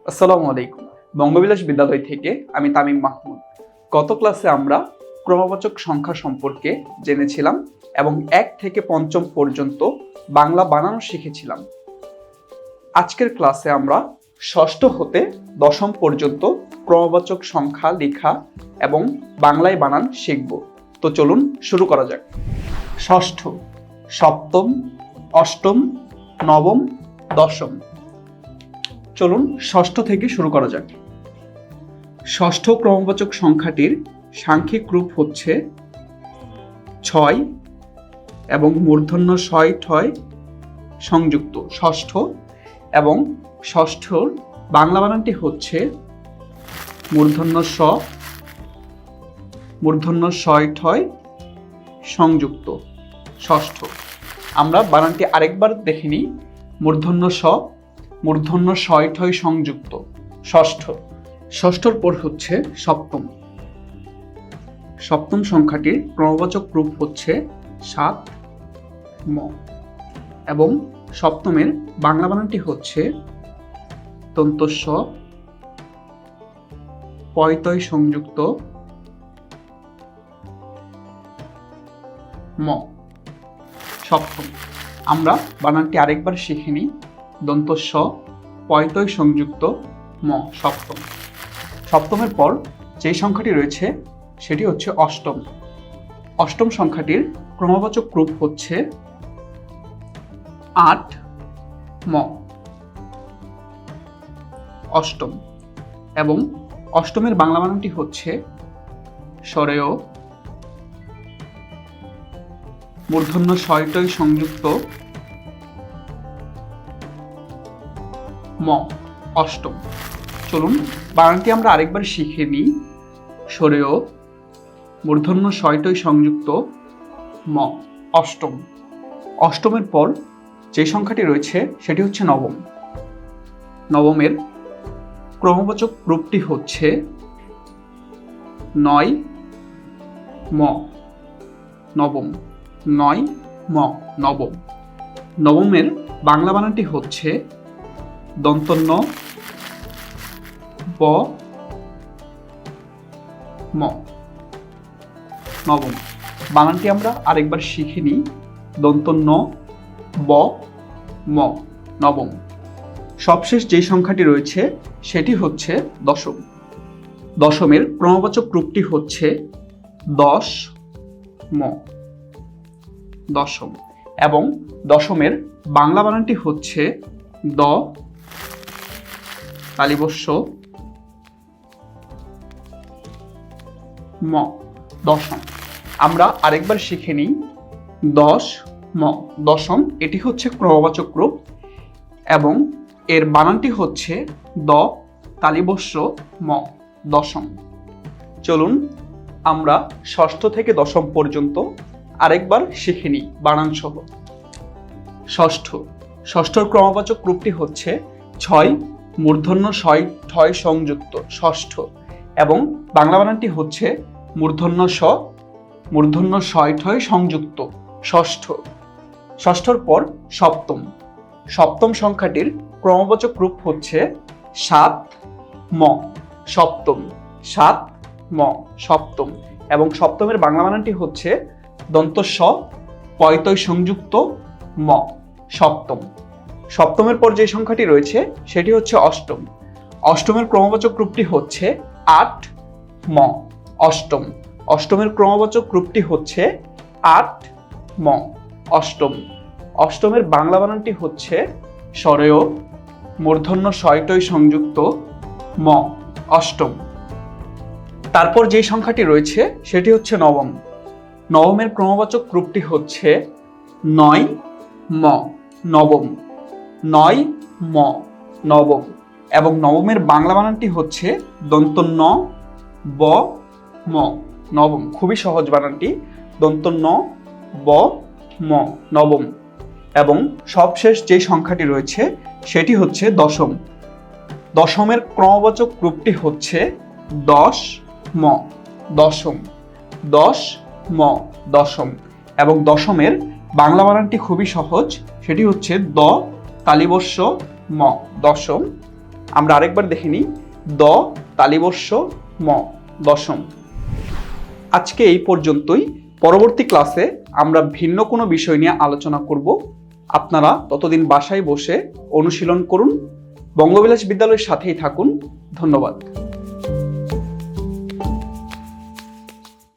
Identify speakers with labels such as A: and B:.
A: আসসালামু আলাইকুম। বঙ্গবিলাস বিদ্যালয় থেকে আমি তামিম মাহমুদ। গত ক্লাসে আমরা ক্রমবাচক সংখ্যা সম্পর্কে জেনেছিলাম এবং 1 থেকে 5ম পর্যন্ত বাংলা বানানো শিখেছিলাম। আজকের ক্লাসে আমরা 6ষ্ঠ হতে 10ম পর্যন্ত ক্রমবাচক সংখ্যা লেখা এবং বাংলায় বানান শিখব। তো চলুন শুরু করা যাক। 6ষ্ঠ, 7ম, 8ম, 9ম, 10ম। চলুন 6ষ্ঠ থেকে শুরু করা যাক। 6ষ্ঠ ক্রমবাচক সংখ্যাটির সাংখ্যিক রূপ হচ্ছে 6 এবং মূর্ধন্য শয় ঠয় সংযুক্ত 6ষ্ঠ, এবং 6ষ্ঠর বাংলা বানানটি হচ্ছে মূর্ধন্য স মূর্ধন্য শয় ঠয় সংযুক্ত 6ষ্ঠ। আমরা বানানটি আরেকবার দেখে নিই। মূর্ধন্য স মূর্ধন্য শয় ঠয় সংযুক্ত 6ষ্ঠ। 6ষ্ঠর পর হচ্ছে 7ম। 7ম সংখ্যাটির ক্রমবাচক রূপ হচ্ছে 7 ম, এবং 7মের বাংলা বানানটি হচ্ছে দন্ত স পয়তয় সংযুক্ত ম 7ম। আমরা বানানটি আরেকবার শিখে নিই। দন্ত স পয়তয় সংযুক্ত ম 7ম। 7মের পর যে সংখ্যাটি রয়েছে সেটি হচ্ছে 8ম। 8ম সংখ্যাটির ক্রমবাচক রূপ হচ্ছে 8 ম 8ম, এবং 8মের বাংলা বানানটি হচ্ছে স্বরেয় মূর্ধন্য শয়টয় সংযুক্ত ম 8ম। চলুন বানানটি আমরা আরেকবার শিখে নিই। স্বরেয় মূর্ধন্য শয়টয় সংযুক্ত ম 8ম। 8মের পর যে সংখ্যাটি রয়েছে সেটি হচ্ছে 9ম। 9মের ক্রমবাচক রূপটি হচ্ছে 9 ম 9ম। 9 ম 9ম। 9মের বাংলা বানানটি হচ্ছে দন্তন্য ব ম 9ম। বানানটি আমরা আরেকবার শিখে নিই। দন্তন্য ব ম 9ম। সবশেষ যে সংখ্যাটি রয়েছে সেটি হচ্ছে 10ম। 10মের ক্রমবাচক রূপটি হচ্ছে 10 ম 10ম, এবং 10মের বাংলা বানানটি হচ্ছে দ তালিবস্য ম 10ম। আমরা আরেকবার শিখে নিই। 10 ম 10ম, এটি হচ্ছে ক্রমবাচক রূপ এবং এর বানানটি হচ্ছে দ তালিবস্য ম 10ম। চলুন আমরা 6ষ্ঠ থেকে 10ম পর্যন্ত আরেকবার শিখে নিই বানান সহ। 6ষ্ঠ। 6ষ্ঠর ক্রমবাচক রূপটি হচ্ছে 6 মূর্ধন্য শয় ঠয় সংযুক্ত 6ষ্ঠ, এবং বাংলা বানানটি হচ্ছে মূর্ধন্য স মূর্ধন্য শয় ঠয় সংযুক্ত 6ষ্ঠ। 6ষ্ঠর পর 7ম। 7ম সংখ্যাটির ক্রমবাচক রূপ হচ্ছে 7 ম 7ম। 7 ম 7ম, এবং 7মের বাংলা বানানটি হচ্ছে দন্ত স পয়তয় সংযুক্ত ম 7ম। 7মের পর যে সংখ্যাটি রয়েছে সেটি হচ্ছে 8ম। 8মের ক্রমবাচক রূপটি হচ্ছে 8 ম 8ম। 8মের ক্রমবাচক রূপটি হচ্ছে 8 ম 8ম। 8মের বাংলা বানানটি হচ্ছে স্বরেয় মূর্ধন্য শয়টয় সংযুক্ত ম 8ম। তারপর যে সংখ্যাটি রয়েছে সেটি হচ্ছে 9ম। 9মের ক্রমবাচক রূপটি হচ্ছে 9 ম 9ম। 9 ম 9ম, এবং 9মের বাংলা বানানটি হচ্ছে দন্তন্য ব ম 9ম। খুবই সহজ বানানটি, দন্তন্য ব ম 9ম, এবং সবশেষ যে সংখ্যাটি রয়েছে সেটি হচ্ছে 10ম। 10মের ক্রমবাচক রূপটি হচ্ছে 10 ম 10ম। 10 ম 10ম, এবং 10মের বাংলা বানানটি খুবই সহজ, সেটি হচ্ছে দ তালিবস্য ম 10ম। আমরা আরেকবার দেখে নিই। দ তালিবস্য ম, দশম। আজকে এই পর্যন্তই। পরবর্তী ক্লাসে আমরা ভিন্ন কোনো বিষয় নিয়ে আলোচনা করব। আপনারা ততদিন বাসায় বসে অনুশীলন করুন। বঙ্গবিলাস বিদ্যালয়ের সাথেই থাকুন। ধন্যবাদ।